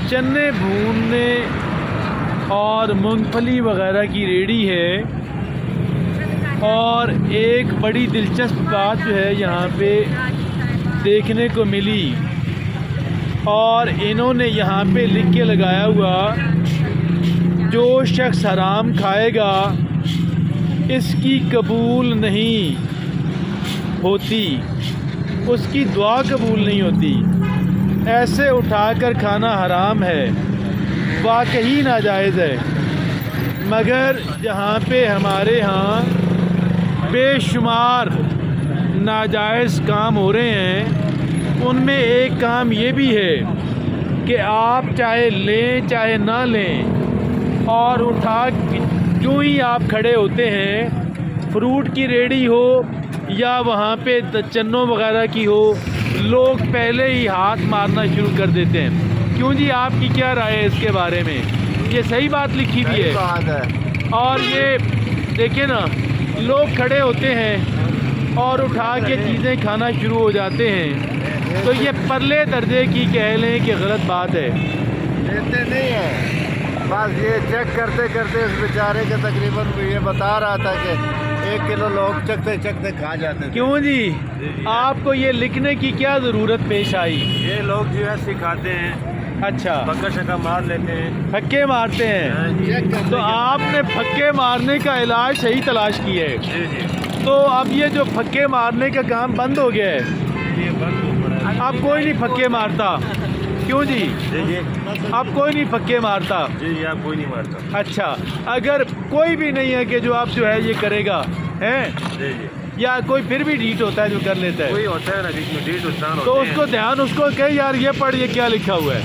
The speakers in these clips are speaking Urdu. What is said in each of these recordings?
چنے بھوننے اور مونگ پھلی وغیرہ کی ریڑھی ہے. اور ایک بڑی دلچسپ بات جو ہے یہاں پہ دیکھنے کو ملی، اور انہوں نے یہاں پہ لکھ کے لگایا ہوا، جو شخص حرام کھائے گا اس کی قبول نہیں ہوتی، اس کی دعا قبول نہیں ہوتی. ایسے اٹھا کر کھانا حرام ہے، واقعی ناجائز ہے. مگر جہاں پہ ہمارے ہاں بے شمار ناجائز کام ہو رہے ہیں، ان میں ایک کام یہ بھی ہے کہ آپ چاہے لیں چاہے نہ لیں، اور اٹھا جو ہی آپ کھڑے ہوتے ہیں، فروٹ کی ریڑھی ہو یا وہاں پہ چنوں وغیرہ کی ہو، لوگ پہلے ہی ہاتھ مارنا شروع کر دیتے ہیں. کیوں جی، آپ کی کیا رائے ہے اس کے بارے میں؟ یہ صحیح بات لکھی ہوئی ہے. اور یہ دیکھیں نا، لوگ کھڑے ہوتے ہیں اور اٹھا کے چیزیں کھانا شروع ہو جاتے ہیں، تو یہ پرلے درجے کی کہہ لیں کہ غلط بات ہے. لیتے نہیں ہیں، بس یہ چیک کرتے کرتے اس بیچارے کے تقریباً یہ بتا رہا تھا کہ 1 کلو لوگ چکتے چکتے کھا جاتے تھے. کیوں جی، آپ کو یہ لکھنے کی کیا ضرورت پیش آئی؟ یہ لوگ جو ہے سکھاتے ہیں، اچھا، پکا شکا مار لیتے ہیں، پھکے مارتے ہیں. تو آپ نے پھکے مارنے کا علاج صحیح تلاش کی ہے. جی جی تو اب یہ جو پھکے مارنے کا کام بند ہو گیا ہے، یہ بند ہو پڑا ہے. اب کوئی نہیں پھکے مارتا. کیوں جی، جی جی اب کوئی نہیں پھکے مارتا. جی جی، آپ کوئی نہیں مارتا. اچھا، اگر کوئی بھی نہیں ہے کہ جو آپ جو ہے یہ کرے گا ہے، جی جی، یا کوئی پھر بھی ڈیٹ ہوتا ہے جو کر لیتا ہے، کوئی ہوتا ہے نا بیچ میں ڈیٹ انسان تو ہوتے اس ہیں. کو دھیان اس کو کہ یار یہ پڑھ، یہ کیا لکھا ہوا ہے،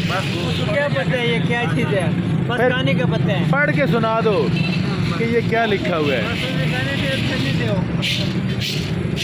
بس کیا پتہ ہے یہ کیا چیز ہے؟ بس پھر کھانے کا پتہ ہے. پڑھ کے سنا دو کہ یہ کیا لکھا ہوا ہے.